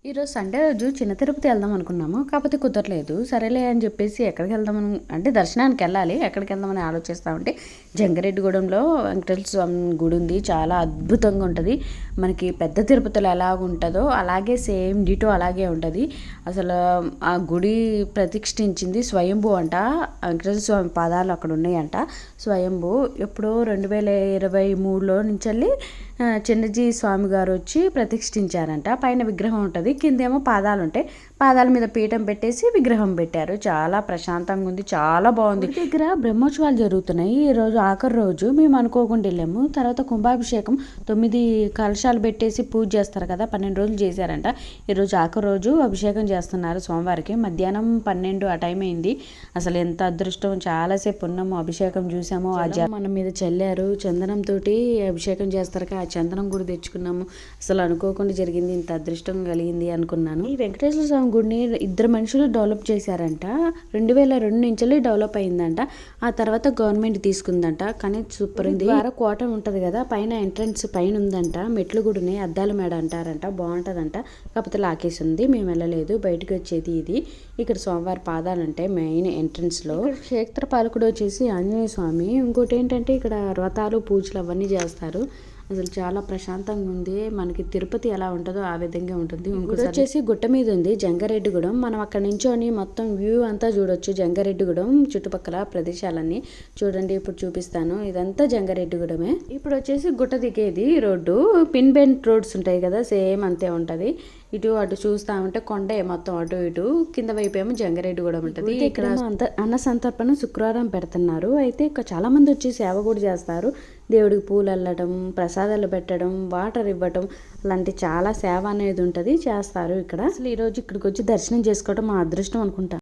ఈరోజు సండే రోజు చిన్న తిరుపతి వెళ్దాం అనుకున్నాము. కాకపోతే కుదరలేదు. సరేలే అని చెప్పేసి ఎక్కడికి వెళ్దామని అంటే దర్శనానికి వెళ్ళాలి. ఎక్కడికి వెళ్దామని ఆలోచిస్తా ఉంటే జంగారెడ్డిగూడెంలో వెంకటేశ్వర స్వామి గుడి ఉంది. చాలా అద్భుతంగా ఉంటుంది. మనకి పెద్ద తిరుపతిలో ఎలా ఉంటుందో అలాగే సేమ్ డిటో అలాగే ఉంటుంది. అసలు ఆ గుడి ప్రతిష్ఠించింది స్వయంభూ అంట. వెంకటేశ్వర స్వామి పాదాలు అక్కడ ఉన్నాయంట. స్వయంభూ ఎప్పుడో 2023లో నుంచి వెళ్ళి చిన్నజీ స్వామి గారు వచ్చి ప్రతిష్ఠించారంట. పైన విగ్రహం ఉంటుంది, కిందేమో పాదాలు ఉంటాయి. పాదాల మీద పీఠం పెట్టేసి విగ్రహం పెట్టారు. చాలా ప్రశాంతంగా ఉంది, చాలా బాగుంది. దగ్గర బ్రహ్మోత్సవాలు జరుగుతున్నాయి. ఈ రోజు ఆఖరి రోజు మేము అనుకోకుండా వెళ్ళాము. తర్వాత కుంభాభిషేకం 9 కలశాలు పెట్టేసి పూజ చేస్తారు కదా, 12 రోజులు చేశారంట. ఈరోజు ఆఖరి రోజు అభిషేకం చేస్తున్నారు స్వామివారికి. మధ్యాహ్నం 12 ఆ టైం అయింది. అసలు ఎంత అదృష్టం, చాలాసేపు ఉన్నాము, అభిషేకం చూసాము. ఆ మన మీద చల్లారు, చందనం తోటి అభిషేకం చేస్తారు. ఆ చందనం కూడా తెచ్చుకున్నాము. అసలు అనుకోకుండా జరిగింది, ఇంత అదృష్టం కలిగింది అనుకున్నాను. ఈ వెంకటేశ్వర స్వామి గుడిని 2 మనుషులు డెవలప్ చేశారంట. 2002 నుంచి డెవలప్ అయిందంట. ఆ తర్వాత గవర్నమెంట్ తీసుకుందంట. కానీ సూపర్ ఉంది. కోట ఉంటది కదా, పైన ఎంట్రన్స్ పైన ఉందంట. మెట్లు కూడా ఉన్నాయి, అద్దాల మేడ అంటారంట. బాగుంటదంట. కాకపోతే లాకేసి ఉంది, మేము వెళ్ళలేదు. బయటకు వచ్చేది ఇది. ఇక్కడ స్వామివారి పాదాలు అంటే మెయిన్ ఎంట్రన్స్ లో. క్షేత్ర పాలకుడు వచ్చేసి ఆంజనేయ స్వామి. ఇంకోటి ఏంటంటే ఇక్కడ వ్రతాలు పూజలు అవన్నీ చేస్తారు. అసలు చాలా ప్రశాంతంగా ఉంది. మనకి తిరుపతి ఎలా ఉంటుందో ఆ విధంగా ఉంటుంది. ఇంకోటి వచ్చేసి గుట్ట మీద ఉంది జంగారెడ్డిగూడెం. మనం అక్కడ నుంచొని మొత్తం వ్యూ అంతా చూడొచ్చు. జంగారెడ్డిగూడెం చుట్టుపక్కల ప్రదేశాలన్నీ చూడండి. ఇప్పుడు చూపిస్తాను. ఇదంతా జంగారెడ్డిగూడెమే. ఇప్పుడు వచ్చేసి గుట్ట దిగేది రోడ్డు. పిన్ బెంట్ రోడ్స్ ఉంటాయి కదా, సేమ్ అంతే ఉంటది. ఇటు అటు చూస్తా ఉంటే కొండే మొత్తం అటు ఇటు. కింద వైపు ఏమో జంగారెడ్డిగూడెం ఉంటుంది. ఇక్కడ అన్న సంతర్పణ శుక్రవారం పెడుతున్నారు. అయితే చాలా మంది వచ్చి సేవ కూడా చేస్తారు. దేవుడికి పూలు అల్లడం, ప్రసాదాలు పెట్టడం, వాటర్ ఇవ్వటం, అలాంటి చాలా సేవ అనేది ఉంటుంది, చేస్తారు ఇక్కడ. అసలు ఈరోజు ఇక్కడికి వచ్చి దర్శనం చేసుకోవడం మా అదృష్టం అనుకుంటా.